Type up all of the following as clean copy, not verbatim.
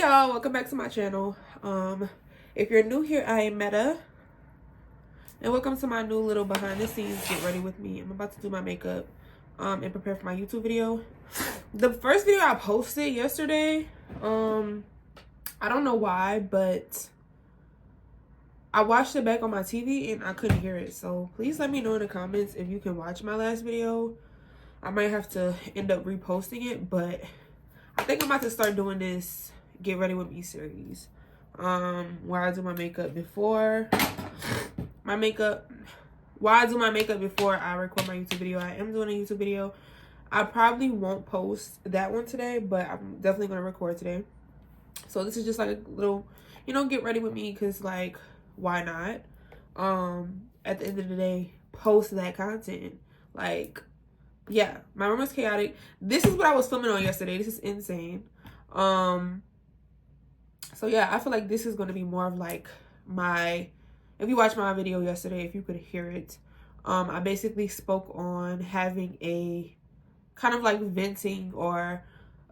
y'all, welcome back to my channel. If you're new here, I am Meta, and welcome to my new little behind the scenes get ready with me. I'm about to do my makeup and prepare for my YouTube video. The first video I posted yesterday, I don't know why, but I watched it back on my TV and I couldn't hear it. So please let me know in the comments if you can watch my last video. I might have to end up reposting it, but I think I'm about to start doing this get ready with me series, where I do my makeup before my makeup while I do my makeup before I record my YouTube video. I am doing a YouTube video. I probably won't post that one today, but I'm definitely gonna record today. So this is just like a little, get ready with me, because like, why not? At the end of the day, post that content. Like, yeah, my room is chaotic. This is what I was filming on yesterday. This is insane. So yeah, I feel like this is going to be more of like if you watched my video yesterday, if you could hear it, I basically spoke on having a kind of like venting or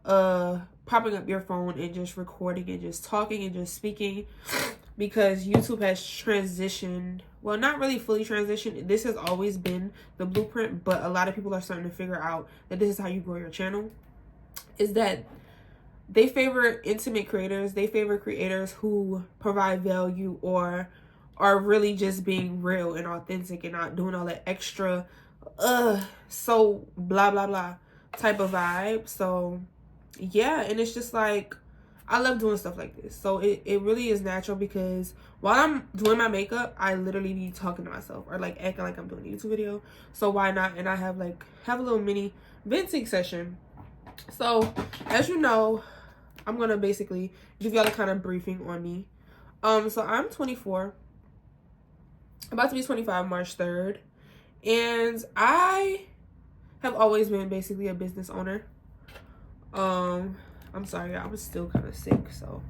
popping up your phone and just recording and just talking and just speaking, because YouTube has transitioned, well, not really fully transitioned. This has always been the blueprint, but a lot of people are starting to figure out that this is how you grow your channel, is that they favor intimate creators. They favor creators who provide value or are really just being real and authentic and not doing all that extra so blah blah blah type of vibe. So yeah, and it's just like, I love doing stuff like this. So it really is natural, because while I'm doing my makeup, I literally be talking to myself or like acting like I'm doing a YouTube video. So why not? And I have a little mini venting session. So as you know, I'm gonna basically give y'all a kind of briefing on me. So I'm 24, about to be 25 March 3rd, and I have always been basically a business owner. I'm sorry, I was still kind of sick, so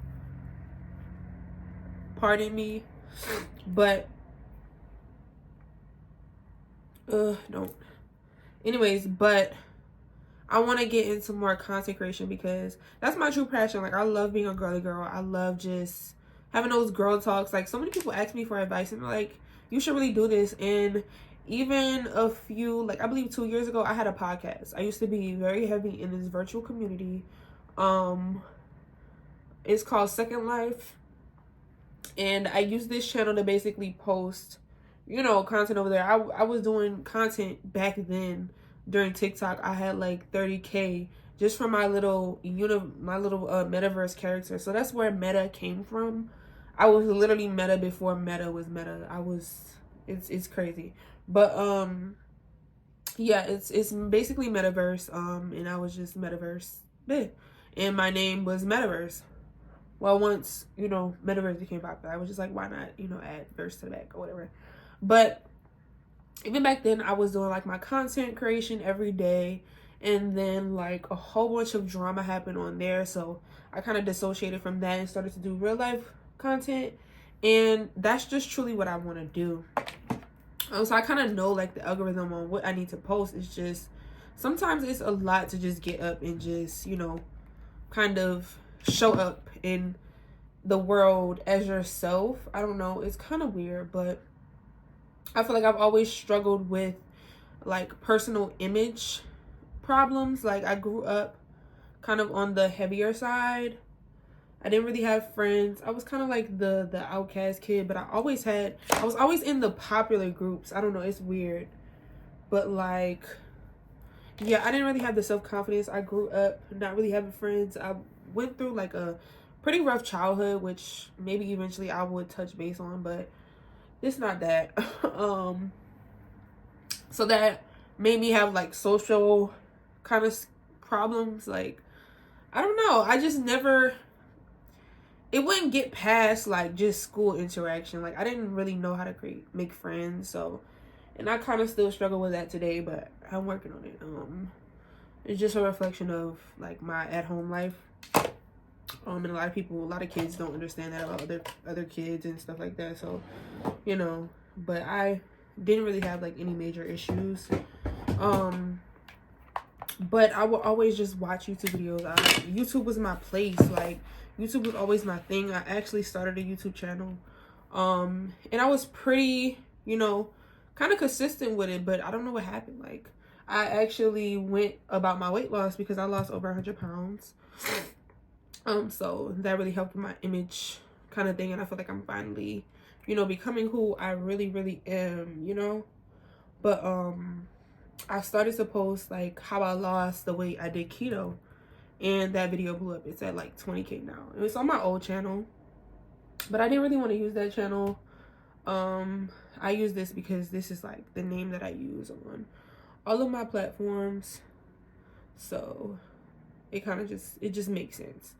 pardon me, but don't. Anyways, but I want to get into more content creation, because that's my true passion. Like, I love being a girly girl. I love just having those girl talks. Like, so many people ask me for advice and they're like, you should really do this. And even a few, like, I believe 2 years ago, I had a podcast. I used to be very heavy in this virtual community. It's called Second Life, and I use this channel to basically post, content over there. I was doing content back then. During TikTok, I had like 30K just for my little metaverse character. So that's where Meta came from. I was literally Meta before Meta was Meta. It's crazy. But yeah, it's basically Metaverse. And I was just Metaverse. And my name was Metaverse. Well, once, Metaverse became popular, I was just like, why not, add verse to the back or whatever. But even back then, I was doing like my content creation every day, and then like a whole bunch of drama happened on there. So I kind of dissociated from that and started to do real life content, and that's just truly what I want to do. So I kind of know like the algorithm on what I need to post. Is just sometimes it's a lot to just get up and just, kind of show up in the world as yourself. I don't know, it's kind of weird, but I feel like I've always struggled with like personal image problems. Like, I grew up kind of on the heavier side. I didn't really have friends. I was kind of like the outcast kid, but I was always in the popular groups. I don't know, it's weird. But like, yeah, I didn't really have the self-confidence. I grew up not really having friends. I went through like a pretty rough childhood, which maybe eventually I would touch base on, but it's not that. So that made me have like social kind of problems. Like, I don't know, I just never, it wouldn't get past like just school interaction. Like, I didn't really know how to make friends. So, and I kind of still struggle with that today, but I'm working on it. It's just a reflection of like my at-home life. And a lot of kids don't understand that about other kids and stuff like that. So, but I didn't really have like any major issues. but I will always just watch YouTube videos. YouTube was my place. Like, YouTube was always my thing. I actually started a YouTube channel, and I was pretty, you know, kind of consistent with it, but I don't know what happened. Like, I actually went about my weight loss because I lost over 100 pounds. So that really helped with my image kind of thing, and I feel like I'm finally, you know, becoming who I really, really am, you know. But I started to post like how I lost the weight I did keto, and that video blew up. It's at like 20K now. It was on my old channel, but I didn't really want to use that channel. I use this because this is like the name that I use on all of my platforms, so it kind of just makes sense.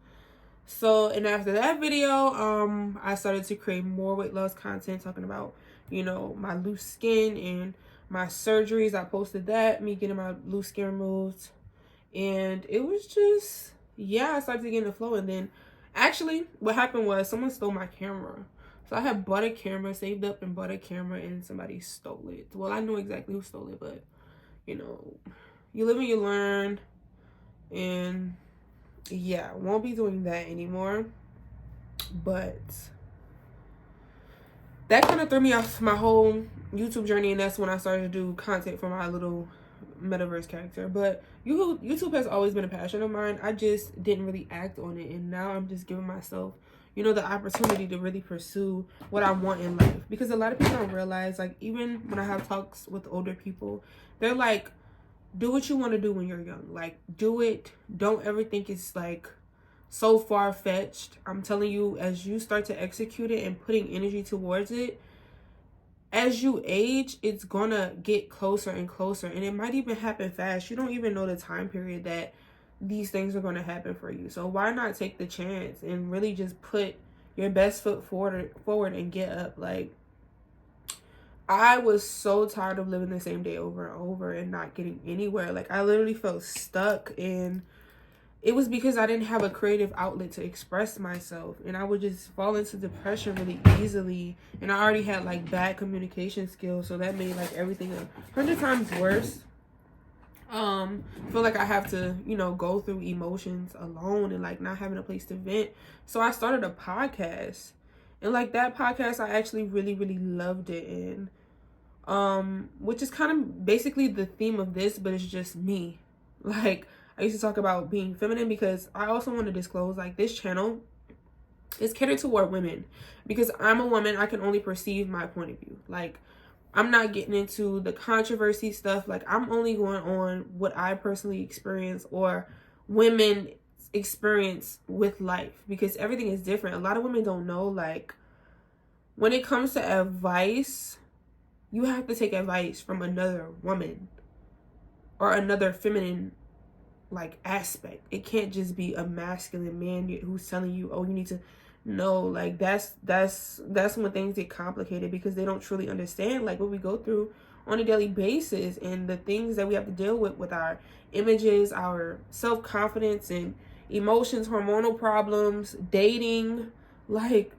So, and after that video, I started to create more weight loss content, talking about, you know, my loose skin and my surgeries. I posted that, me getting my loose skin removed, and it was just, yeah, I started to get in the flow. And then actually what happened was someone stole my camera. So I had bought a camera, saved up and bought a camera, and somebody stole it. Well, I know exactly who stole it, but you know, you live and you learn. And yeah, won't be doing that anymore. But that kind of threw me off my whole YouTube journey, and that's when I started to do content for my little metaverse character. But YouTube has always been a passion of mine. I just didn't really act on it, and now I'm just giving myself, you know, the opportunity to really pursue what I want in life. Because a lot of people don't realize, like, even when I have talks with older people, they're like, do what you want to do when you're young. Like, do it. Don't ever think it's like so far-fetched. I'm telling you, as you start to execute it and putting energy towards it, as you age, it's gonna get closer and closer, and it might even happen fast. You don't even know the time period that these things are going to happen for you. So why not take the chance and really just put your best foot forward and get up? Like, I was so tired of living the same day over and over and not getting anywhere. Like, I literally felt stuck, and it was because I didn't have a creative outlet to express myself, and I would just fall into depression really easily. And I already had like bad communication skills, so that made like everything 100 times worse. Feel like I have to, you know, go through emotions alone and like not having a place to vent. So I started a podcast, and like that podcast, I actually really, really loved it. And which is kind of basically the theme of this, but it's just me. Like, I used to talk about being feminine, because I also want to disclose, like, this channel is catered toward women, because I'm a woman. I can only perceive my point of view. Like, I'm not getting into the controversy stuff. Like, I'm only going on what I personally experience, or women experience with life, because everything is different. A lot of women don't know, like, when it comes to advice, you have to take advice from another woman or another feminine like aspect. It can't just be a masculine man who's telling you, oh, you need to know. Like, that's when things get complicated, because they don't truly understand like what we go through on a daily basis, and the things that we have to deal with our images, our self-confidence and emotions, hormonal problems, dating. Like,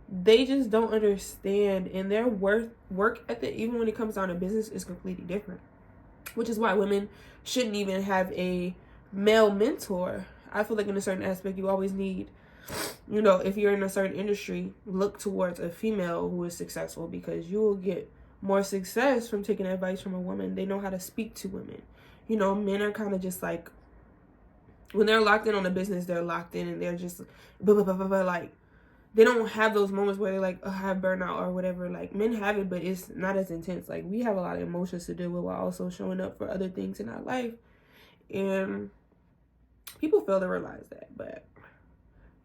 they just don't understand, and their work ethic, even when it comes down to business, is completely different. Which is why women shouldn't even have a male mentor. I feel like in a certain aspect, you always need, you know, if you're in a certain industry, look towards a female who is successful, because you will get more success from taking advice from a woman. They know how to speak to women. You know, men are kind of just like, when they're locked in on a business, they're locked in, and they're just like, they don't have those moments where they're like, oh, I have burnout or whatever. Like, men have it, but it's not as intense. Like, we have a lot of emotions to deal with while also showing up for other things in our life. And people fail to realize that. But,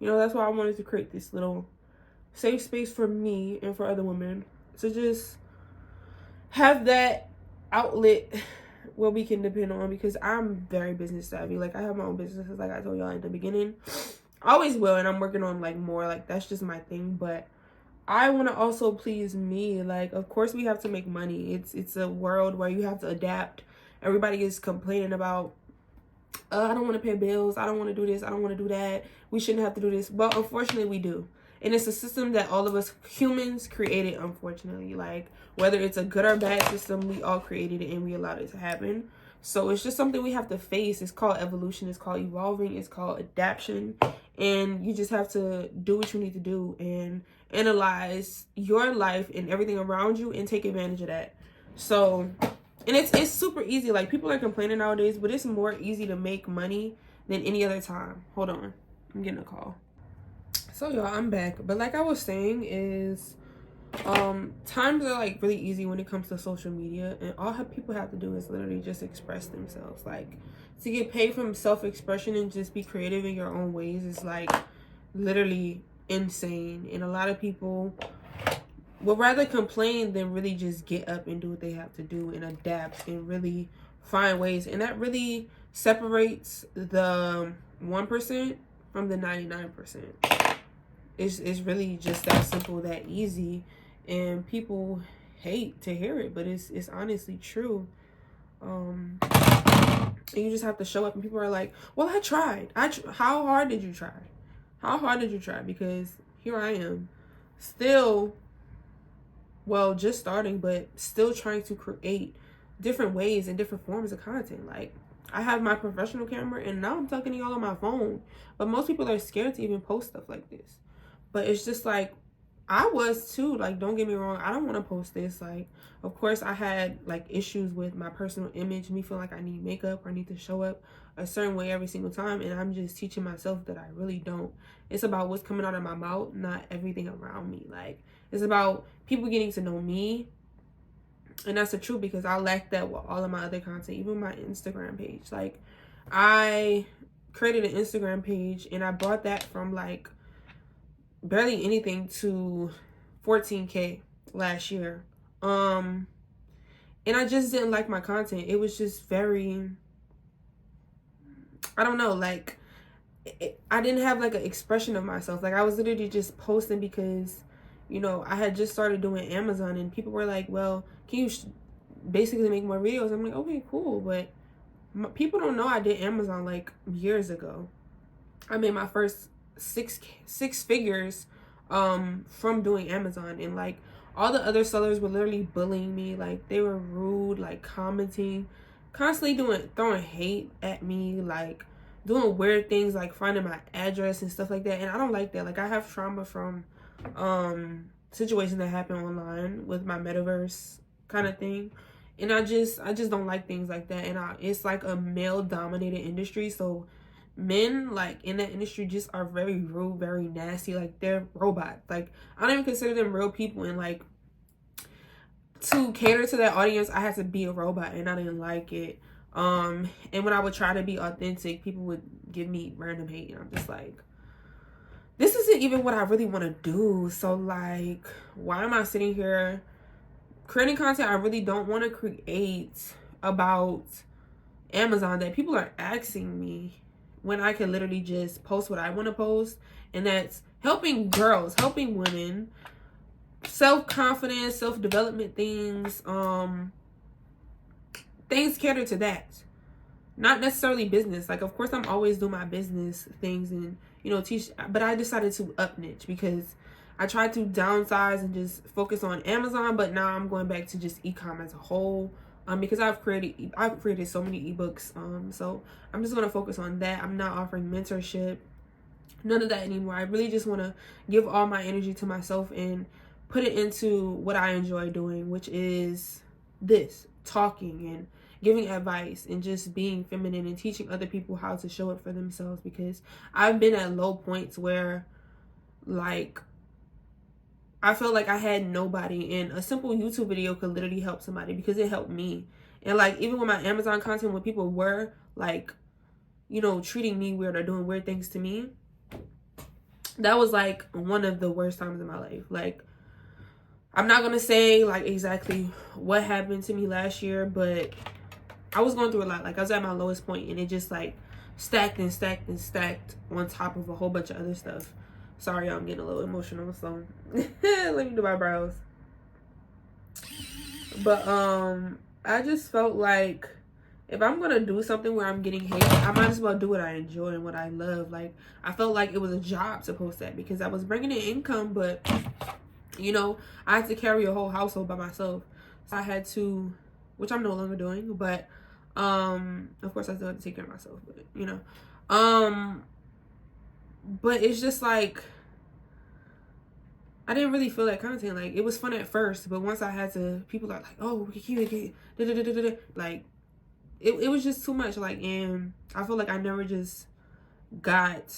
you know, that's why I wanted to create this little safe space for me and for other women to just have that outlet where we can depend on, because I'm very business savvy. Like, I have my own businesses, like I told y'all in the beginning. I always will, and I'm working on like more. Like, that's just my thing. But I want to also please me. Like, of course we have to make money. It's a world where you have to adapt. Everybody is complaining about, I don't want to pay bills, I don't want to do this, I don't want to do that, we shouldn't have to do this. But unfortunately we do, and it's a system that all of us humans created, unfortunately. Like, whether it's a good or bad system, we all created it and we allowed it to happen. So it's just something we have to face. It's called evolution, it's called evolving, it's called adaptation. And you just have to do what you need to do and analyze your life and everything around you and take advantage of that. So, and it's super easy. Like, people are complaining nowadays, but it's more easy to make money than any other time. Hold on, I'm getting a call. So y'all, I'm back. But like I was saying is, times are like really easy when it comes to social media, and all people have to do is literally just express themselves. Like, to get paid from self-expression and just be creative in your own ways is like literally insane. And a lot of people would rather complain than really just get up and do what they have to do and adapt and really find ways. And that really separates the 1% from the 99%. It's really just that simple, that easy. And people hate to hear it, but it's honestly true. And you just have to show up, and people are like, well, I tried. How hard did you try? How hard did you try? Because here I am, still, well, just starting, but still trying to create different ways and different forms of content. Like, I have my professional camera, and now I'm talking to y'all on my phone. But most people are scared to even post stuff like this. But it's just like, I was too. Like, don't get me wrong, I don't want to post this. Like, of course I had like issues with my personal image, me feeling like I need makeup or I need to show up a certain way every single time, and I'm just teaching myself that I really don't. It's about what's coming out of my mouth, not everything around me. Like, it's about people getting to know me, and that's the truth, because I lack that with all of my other content, even my Instagram page. Like, I created an Instagram page and I brought that from like barely anything to 14K last year. And I just didn't like my content. It was just very, I don't know, like, I didn't have like an expression of myself. Like, I was literally just posting because, you know, I had just started doing Amazon, and people were like, well, can you basically make more videos? I'm like, okay, cool. But people don't know I did Amazon like years ago. I made my first six figures from doing Amazon, and like all the other sellers were literally bullying me. Like, they were rude, like commenting, constantly throwing hate at me, like doing weird things, like finding my address and stuff like that. And I don't like that. Like, I have trauma from situations that happen online with my metaverse kind of thing, and I just don't like things like that. And it's like a male dominated industry, so men like in that industry just are very rude, very nasty. Like, they're robots. Like, I don't even consider them real people, and like, to cater to that audience I had to be a robot, and I didn't like it. And when I would try to be authentic, people would give me random hate, and I'm just like, this isn't even what I really want to do. So like, why am I sitting here creating content I really don't want to create about Amazon that people are asking me, when I can literally just post what I want to post? And that's helping girls, helping women, self-confidence, self-development things, things cater to that, not necessarily business. Like, of course I'm always doing my business things and, you know, teach, but I decided to up niche because I tried to downsize and just focus on Amazon, but now I'm going back to just e-com as a whole, because I've created so many ebooks, so I'm just going to focus on that. I'm not offering mentorship, none of that anymore. I really just want to give all my energy to myself and put it into what I enjoy doing, which is this, talking and giving advice and just being feminine and teaching other people how to show up for themselves. Because I've been at low points where, like, I felt like I had nobody, and a simple YouTube video could literally help somebody, because it helped me. And like, even with my Amazon content, when people were like, you know, treating me weird or doing weird things to me, that was like one of the worst times in my life. Like, I'm not gonna say like exactly what happened to me last year, but I was going through a lot. Like, I was at my lowest point, and it just like stacked and stacked and stacked on top of a whole bunch of other stuff. Sorry, I'm getting a little emotional, so let me do my brows. But I just felt like, if I'm gonna do something where I'm getting hate, I might as well do what I enjoy and what I love. Like, I felt like it was a job to post that, because I was bringing in income, but, you know, I had to carry a whole household by myself. So I had to, which I'm no longer doing, but Of course I still have to take care of myself, but you know. But it's just like I didn't really feel that content. Like, it was fun at first, but once I had to, people are like, oh, like, it was just too much. Like, and I feel like I never just got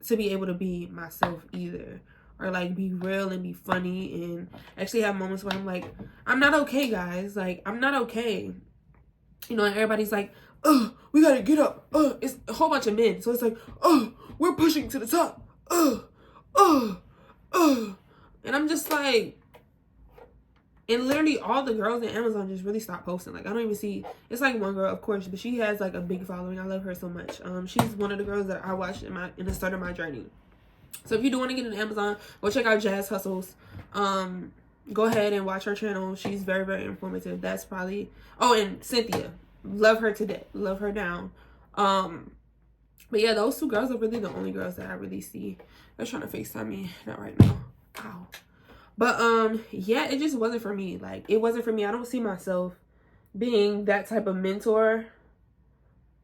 to be able to be myself either, or like be real and be funny and actually have moments where I'm like, I'm not okay, guys. Like, I'm not okay. You know, and everybody's like, oh, we gotta get up. It's a whole bunch of men. So it's like, oh, we're pushing to the top. Oh. And I'm just like, and literally all the girls in Amazon just really stopped posting. Like, I don't even see, it's like one girl, of course, but she has like a big following. I love her so much. She's one of the girls that I watched in the start of my journey. So if you do want to get into Amazon, go check out Jazz Hustles. Go ahead and watch her channel. She's very, very informative. That's probably, oh, and Cynthia, love her to death, love her down. But yeah, those two girls are really the only girls that I really see. They're trying to FaceTime me, not right now. Ow. But yeah, it just wasn't for me. Like, it wasn't for me. I don't see myself being that type of mentor.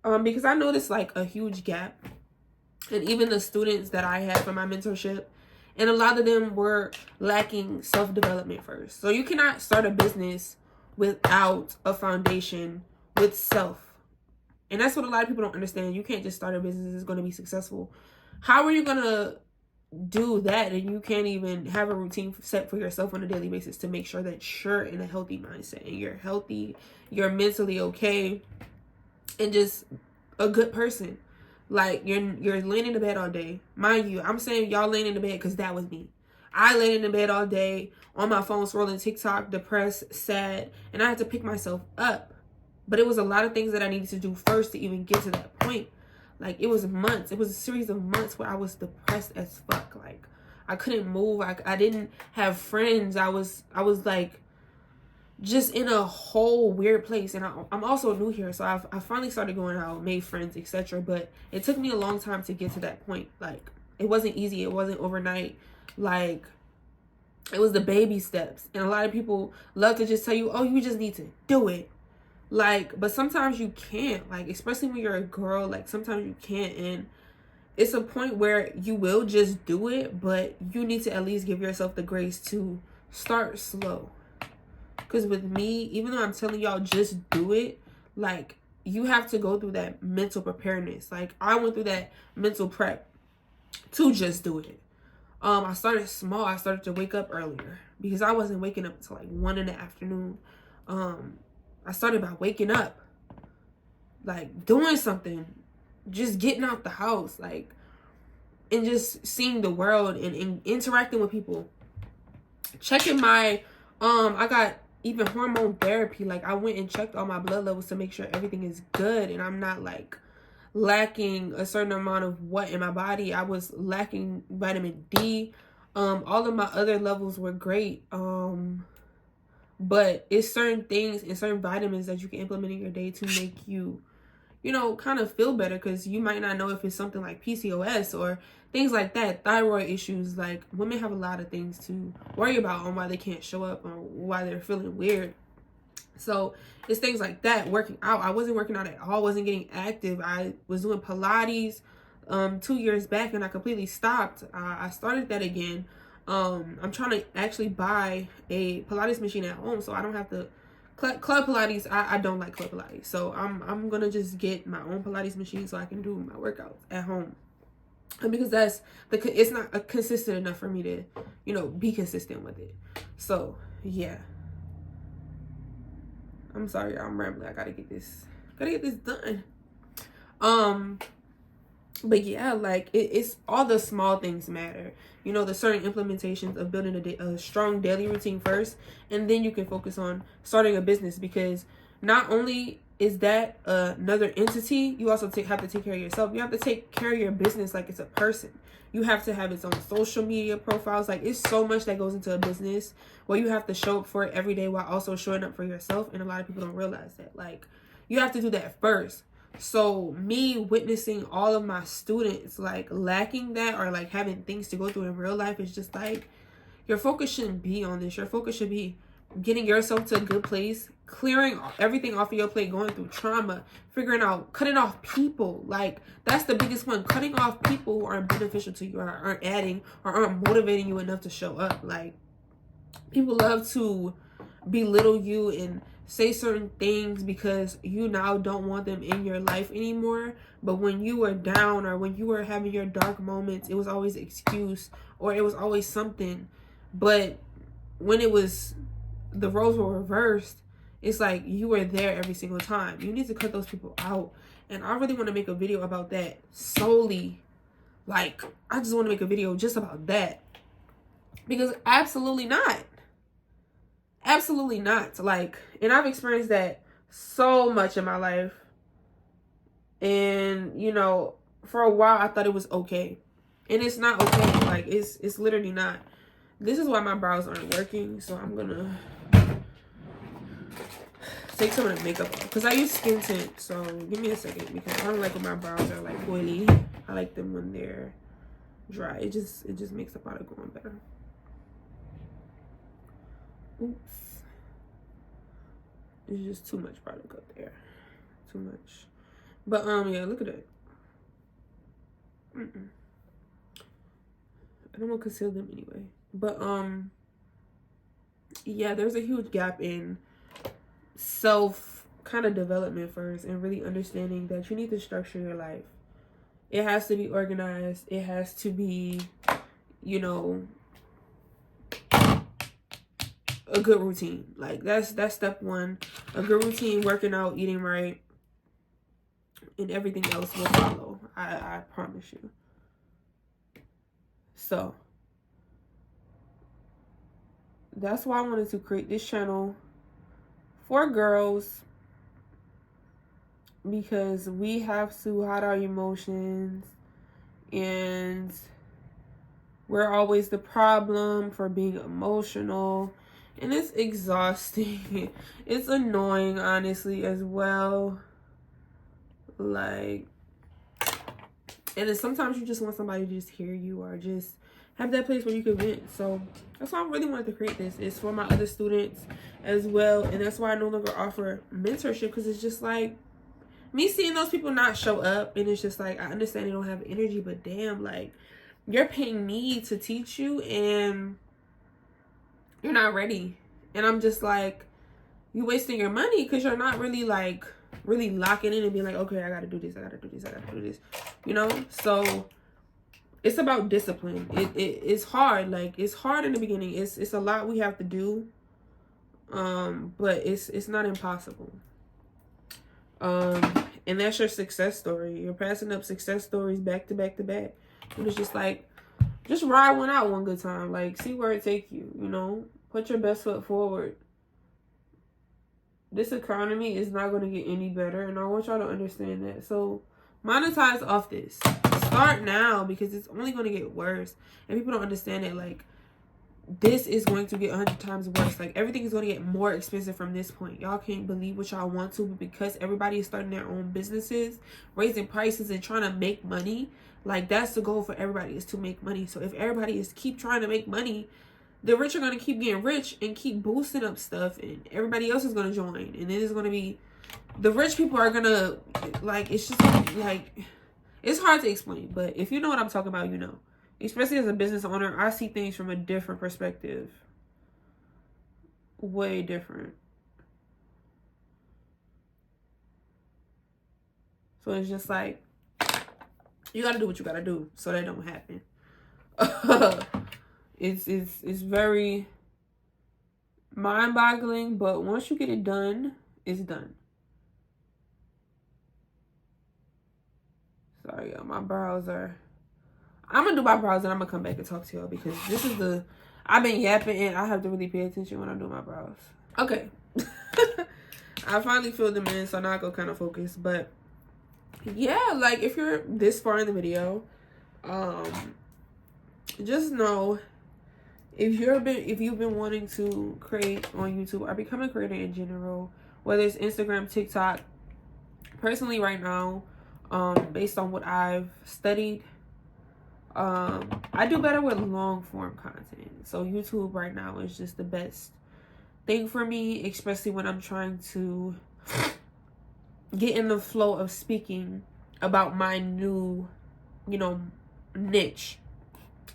Because I noticed like a huge gap. And even the students that I had for my mentorship, and a lot of them were lacking self-development first. So you cannot start a business without a foundation with self. And that's what a lot of people don't understand. You can't just start a business that's going to be successful. How are you going to do that and you can't even have a routine set for yourself on a daily basis to make sure that you're in a healthy mindset and you're healthy, you're mentally okay, and just a good person? Like, you're laying in the bed all day. Mind you, I'm saying y'all laying in the bed because that was me. I laid in the bed all day on my phone scrolling TikTok, depressed, sad, and I had to pick myself up. But it was a lot of things that I needed to do first to even get to that point. Like, it was months. It was a series of months where I was depressed as fuck. Like, I couldn't move. I didn't have friends. I was like just in a whole weird place. And I'm also new here, so I finally started going out, made friends, etc. But it took me a long time to get to that point. Like, it wasn't easy. It wasn't overnight. Like, it was the baby steps. And a lot of people love to just tell you, oh, you just need to do it. Like, but sometimes you can't. Like, especially when you're a girl, like, sometimes you can't. And it's a point where you will just do it, but you need to at least give yourself the grace to start slow. Because with me, even though I'm telling y'all just do it, like, you have to go through that mental preparedness. Like, I went through that mental prep to just do it. I started small. I started to wake up earlier because I wasn't waking up until like 1 in the afternoon. I started by waking up, like, doing something, just getting out the house, like, and just seeing the world and interacting with people. Checking my, I got even hormone therapy. Like, I went and checked all my blood levels to make sure everything is good and I'm not like lacking a certain amount of what in my body. I was lacking vitamin D. All of my other levels were great. But it's certain things and certain vitamins that you can implement in your day to make you, you know, kind of feel better, because you might not know if it's something like PCOS or things like that, thyroid issues. Like, women have a lot of things to worry about on why they can't show up or why they're feeling weird. So it's things like that. Working out, I wasn't working out at all, wasn't getting active. I was doing Pilates 2 years back and I completely stopped. I started that again. I'm trying to actually buy a Pilates machine at home so I don't have to Club Pilates. I don't like Club Pilates, so I'm gonna just get my own Pilates machine so I can do my workouts at home, and because it's not consistent enough for me to, you know, be consistent with it. So yeah, I'm sorry, I'm rambling. I gotta get this done. But yeah, like, it's all the small things matter. You know, the certain implementations of building a strong daily routine first, and then you can focus on starting a business, because not only is that another entity, you also have to take care of yourself. You have to take care of your business like it's a person. You have to have its own social media profiles. Like, it's so much that goes into a business where you have to show up for it every day while also showing up for yourself. And a lot of people don't realize that. Like, you have to do that first. So me witnessing all of my students like lacking that, or like having things to go through in real life, is just like, your focus shouldn't be on this. Your focus should be getting yourself to a good place, clearing everything off of your plate, going through trauma, figuring out, cutting off people. Like, that's the biggest one. Cutting off people who aren't beneficial to you, or aren't adding, or aren't motivating you enough to show up. Like, people love to belittle you and say certain things because you now don't want them in your life anymore. But when you were down, or when you were having your dark moments, it was always an excuse, or it was always something. But when it was, the roles were reversed, it's like you were there every single time. You need to cut those people out. And I really want to make a video about that solely. Like, I just want to make a video just about that. Because absolutely not. Absolutely not. Like, and I've experienced that so much in my life. And, you know, for a while I thought it was okay. And it's not okay. Like, it's literally not. This is why my brows aren't working. So I'm gonna take some of the makeup off. Because I use skin tint. So give me a second. Because I don't like when my brows are like oily. I like them when they're dry. It just makes the product going better. Oops. It's just too much product up there. Too much. But yeah, look at it. I don't want to conceal them anyway. But yeah, there's a huge gap in self kind of development first, and really understanding that you need to structure your life. It has to be organized. It has to be, you know, a good routine. Like, that's step one. A good routine, working out, eating right, and everything else will follow. I promise you. So that's why I wanted to create this channel for girls, because we have to hide our emotions, and we're always the problem for being emotional. And it's exhausting. It's annoying, honestly, as well. Like, and then sometimes you just want somebody to just hear you, or just have that place where you can vent. So that's why I really wanted to create this. It's for my other students as well. And that's why I no longer offer mentorship, because it's just like, me seeing those people not show up, and it's just like, I understand they don't have energy, but damn, like, you're paying me to teach you and you're not ready. And I'm just like, you're wasting your money, because you're not really like really locking in and being like, okay, I gotta do this, I gotta do this, I gotta do this, you know. So it's about discipline. It's hard. Like, it's hard in the beginning. It's a lot we have to do, but it's not impossible. And that's your success story. You're passing up success stories back to back to back. And it's just like, just ride one out one good time. Like, see where it take you, you know. Put your best foot forward. This economy is not going to get any better, and I want y'all to understand that. So monetize off this. Start now, because it's only going to get worse. And people don't understand that, like, this is going to get 100 times worse. Like, everything is going to get more expensive from this point. Y'all can't believe what y'all want to, but because everybody is starting their own businesses, raising prices and trying to make money, like, that's the goal for everybody, is to make money. So if everybody is keep trying to make money, the rich are going to keep getting rich and keep boosting up stuff, and everybody else is going to join. And then it's going to be, the rich people are going to, like, it's just like, it's hard to explain, but if you know what I'm talking about, you know. Especially as a business owner, I see things from a different perspective. Way different. So it's just like, you got to do what you got to do so that don't happen. It's very mind-boggling, but once you get it done, it's done. Sorry, y'all, my brows are... I'm gonna do my brows and I'm gonna come back and talk to y'all, because this is the... I've been yapping and I have to really pay attention when I do my brows. Okay. I finally filled them in, so now I go kind of focus. But yeah, like, if you're this far in the video, just know, if you've been wanting to create on YouTube or become a creator in general, whether it's Instagram, TikTok, personally right now, based on what I've studied, I do better with long form content. So YouTube right now is just the best thing for me, especially when I'm trying to get in the flow of speaking about my new, you know, niche.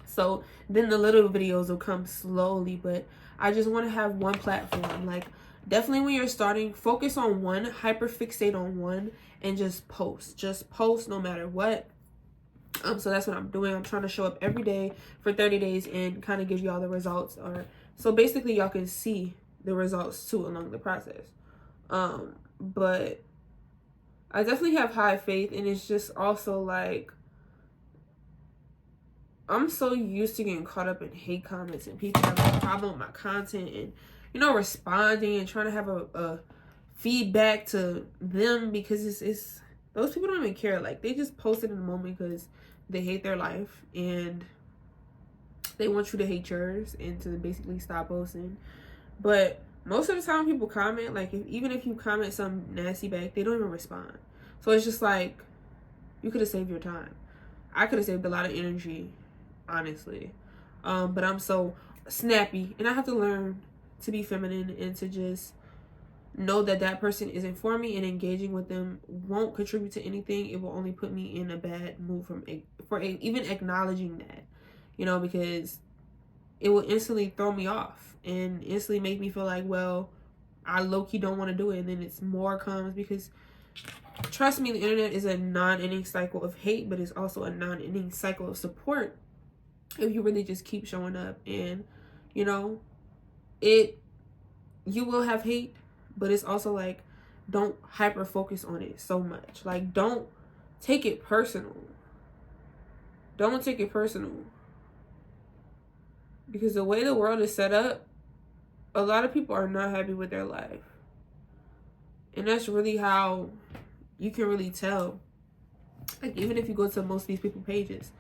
So then the little videos will come slowly, but I just want to have one platform. Like, definitely when you're starting, focus on one, hyper fixate on one, and just post no matter what. So that's what I'm doing. I'm trying to show up every day for 30 days and kind of give y'all the results, or so basically y'all can see the results too along the process. But I definitely have high faith, and it's just also like, I'm so used to getting caught up in hate comments and people having a problem with my content and, you know, responding and trying to have a feedback to them, because it's those people don't even care. Like, they just post it in the moment because they hate their life and they want you to hate yours and to basically stop posting. But most of the time people comment, like, even if you comment some nasty back, they don't even respond. So it's just like, you could have saved your time. I could have saved a lot of energy, honestly. But I'm so snappy, and I have to learn to be feminine and to just know that that person isn't for me, and engaging with them won't contribute to anything. It will only put me in a bad mood for even acknowledging that, you know, because it will instantly throw me off and instantly make me feel like, well, I low-key don't want to do it. And then it's more comes, because trust me, the internet is a non-ending cycle of hate, but it's also a non-ending cycle of support if you really just keep showing up. And, you know, you will have hate, but it's also like, don't hyper focus on it so much. Like, don't take it personal. Don't take it personal. Because the way the world is set up, a lot of people are not happy with their life. And that's really how you can really tell. Like, even if you go to most of these people pages,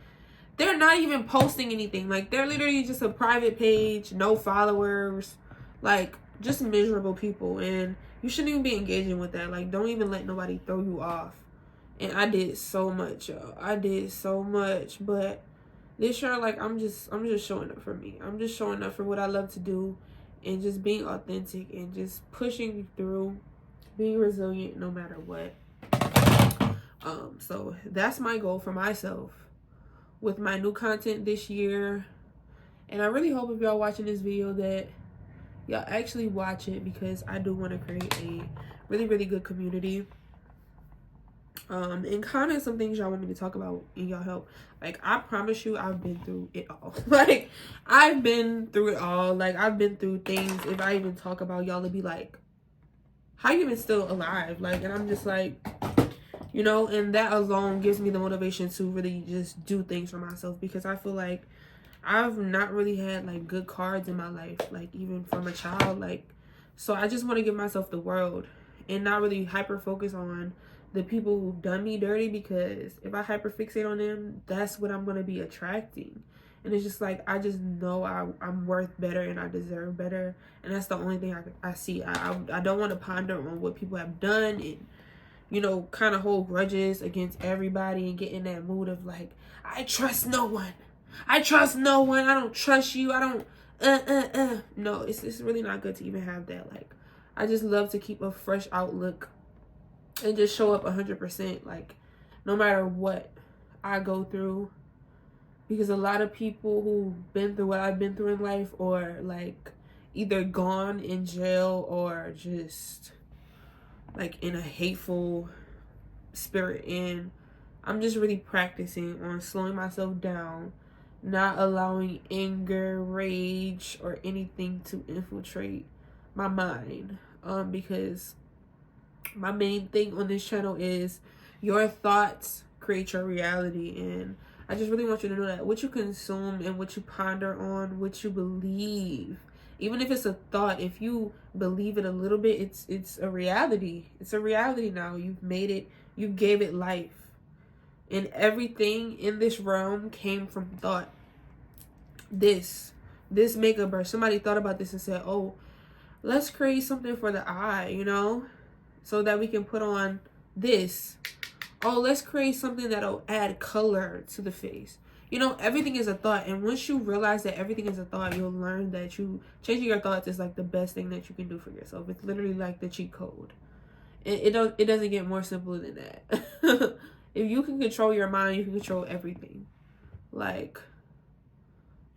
they're not even posting anything. Like, they're literally just a private page, no followers, like, just miserable people. And you shouldn't even be engaging with that. Like, don't even let nobody throw you off. And I did so much, y'all. I did so much. But this year, like, I'm just showing up for me. I'm just showing up for what I love to do, and just being authentic and just pushing through, being resilient no matter what. So that's my goal for myself with my new content this year. And I really hope if y'all watching this video that y'all actually watch it, because I do want to create a really, really good community. And comment some things y'all want me to talk about and y'all help. Like, I promise you, I've been through it all. Like, I've been through it all. Like, I've been through things. If I even talk about, y'all to be like, how you even still alive? Like, and I'm just like, you know, and that alone gives me the motivation to really just do things for myself, because I feel like I've not really had like good cards in my life, like even from a child. Like, so I just want to give myself the world and not really hyper focus on the people who've done me dirty, because if I hyper fixate on them, that's what I'm going to be attracting. And it's just like, I just know I'm worth better and I deserve better. And that's the only thing I see. I don't want to ponder on what people have done and, you know, kind of hold grudges against everybody and get in that mood of like, I trust no one. I trust no one. I don't trust you. I don't, No, it's really not good to even have that. Like, I just love to keep a fresh outlook and just show up 100%, like, no matter what I go through. Because a lot of people who've been through what I've been through in life, or like either gone in jail or just like in a hateful spirit, and I'm just really practicing on slowing myself down, not allowing anger, rage, or anything to infiltrate my mind. Because my main thing on this channel is your thoughts create your reality. And I just really want you to know that what you consume and what you ponder on, what you believe, even if it's a thought, if you believe it a little bit, it's a reality. It's a reality now. You've made it. You gave it life. And everything in this realm came from thought. This makeup brush, somebody thought about this and said, oh, let's create something for the eye, you know, so that we can put on this. Oh, let's create something that'll add color to the face. You know, everything is a thought. And once you realize that everything is a thought, you'll learn that changing your thoughts is like the best thing that you can do for yourself. It's literally like the cheat code. It doesn't get more simple than that. If you can control your mind, you can control everything. Like,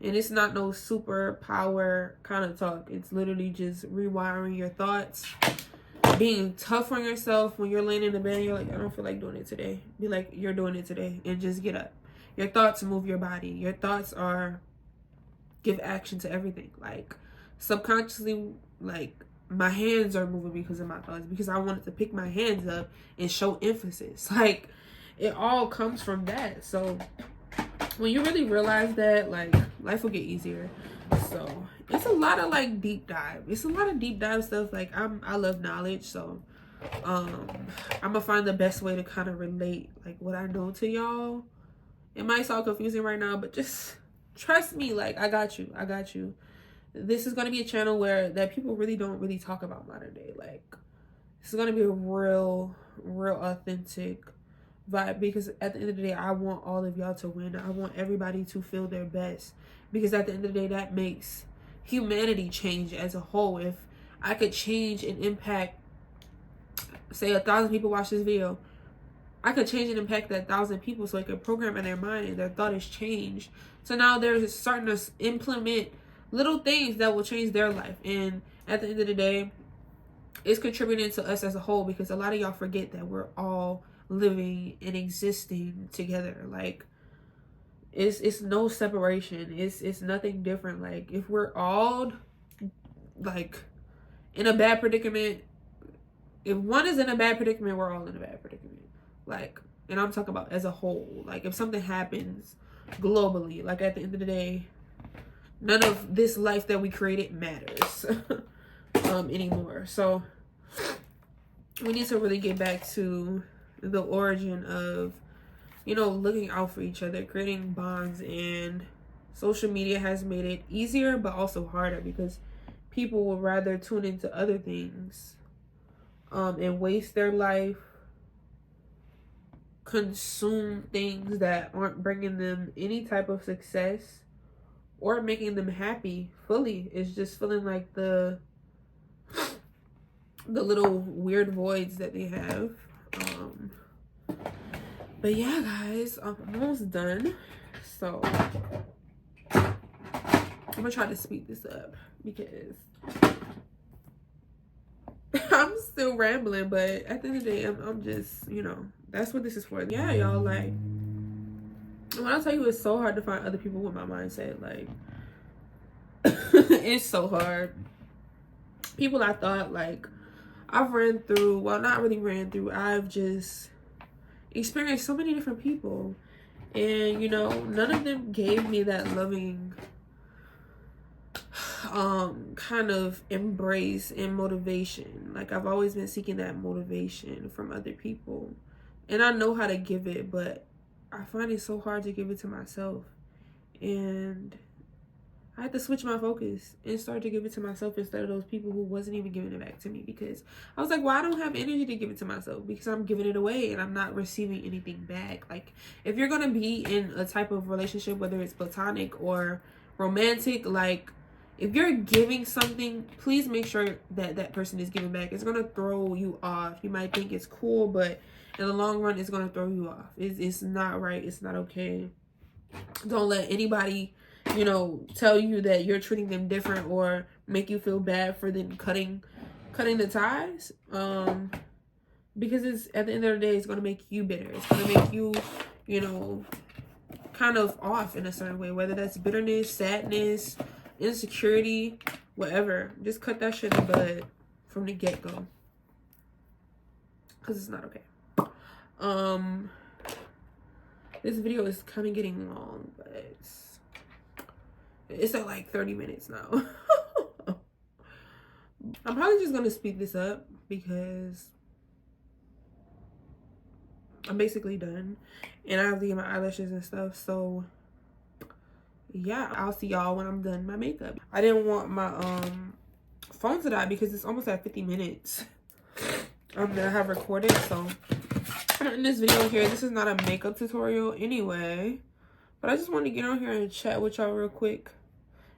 and it's not no superpower kind of talk. It's literally just rewiring your thoughts, being tough on yourself. When you're laying in the bed and you're like, I don't feel like doing it today. Be like, you're doing it today, and just get up. Your thoughts move your body. Your thoughts give action to everything. Like, subconsciously, like, my hands are moving because of my thoughts, because I wanted to pick my hands up and show emphasis. Like, it all comes from that. So when you really realize that, like, life will get easier. So it's a lot of like deep dive. It's a lot of deep dive stuff. Like, I love knowledge, so I'm gonna find the best way to kind of relate like what I know to y'all. It might sound confusing right now, but just trust me. Like, I got you. I got you. This is gonna be a channel that people really don't really talk about modern day. Like, this is gonna be a real authentic vibe, because at the end of the day, I want all of y'all to win. I want everybody to feel their best, because at the end of the day, that makes humanity change as a whole. If I could change and impact, say 1,000 people watch this video, I could change and impact that 1,000 people, so it could program in their mind and their thought is changed. So now they're starting to implement little things that will change their life. And at the end of the day, it's contributing to us as a whole, because a lot of y'all forget that we're all living and existing together. Like, it's no separation. It's nothing different. Like, if we're all like in a bad predicament, if one is in a bad predicament, we're all in a bad predicament. Like, and I'm talking about as a whole. Like, if something happens globally, like, at the end of the day, none of this life that we created matters anymore. So we need to really get back to the origin of, you know, looking out for each other, creating bonds. And social media has made it easier but also harder, because people would rather tune into other things and waste their life, consume things that aren't bringing them any type of success or making them happy fully. It's just feeling like the little weird voids that they have. But yeah, guys, I'm almost done. So I'm gonna try to speed this up, because I'm still rambling, but at the end of the day, I'm just, you know, that's what this is for. Yeah, y'all, like, when I tell you it's so hard to find other people with my mindset, like, it's so hard. People I thought, like, I've ran through, well, not really ran through, I've just experienced so many different people. And, you know, none of them gave me that loving kind of embrace and motivation. Like, I've always been seeking that motivation from other people, and I know how to give it, but I find it so hard to give it to myself. And I had to switch my focus and start to give it to myself instead of those people who wasn't even giving it back to me, because I was like, well, I don't have energy to give it to myself, because I'm giving it away and I'm not receiving anything back. Like, if you're gonna be in a type of relationship, whether it's platonic or romantic, like, if you're giving something, please make sure that that person is giving back. It's gonna throw you off. You might think it's cool, but in the long run, it's gonna throw you off. It's not right. It's not okay. Don't let anybody, you know, tell you that you're treating them different or make you feel bad for them cutting the ties. Because it's, at the end of the day, it's gonna make you bitter. It's gonna make you, you know, kind of off in a certain way, whether that's bitterness, sadness, insecurity, whatever. Just cut that shit in the bud from the get-go, because it's not okay. This video is kind of getting long, but it's at like 30 minutes now. I'm probably just gonna speed this up, because I'm basically done and I have to get my eyelashes and stuff. So yeah, I'll see y'all when I'm done my makeup. I didn't want my phone to die, because it's almost at 50 minutes that I have recorded. So in this video here, this is not a makeup tutorial anyway, But I just wanted to get on here and chat with y'all real quick.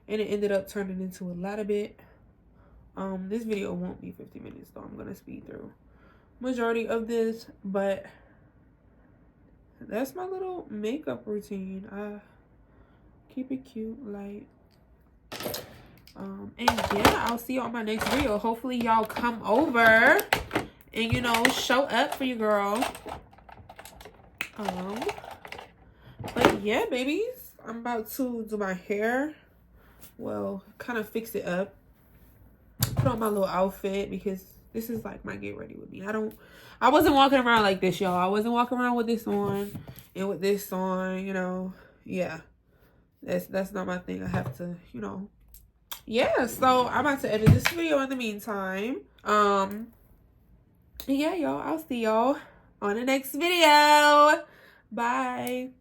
And it ended up turning into a lot of bit. This video won't be 50 minutes though. I'm gonna speed through majority of this, but that's my little makeup routine. I keep it cute, light. And yeah, I'll see you on my next video. Hopefully y'all come over and, you know, show up for your girl. But yeah, babies, I'm about to do my hair. Well, kind of fix it up. Put on my little outfit because this is like my get ready with me. I wasn't walking around like this, y'all. I wasn't walking around with this on and with this on, you know. Yeah. That's not my thing. I have to, you know. Yeah, so I'm about to edit this video in the meantime. Yeah, y'all, I'll see y'all on the next video. Bye.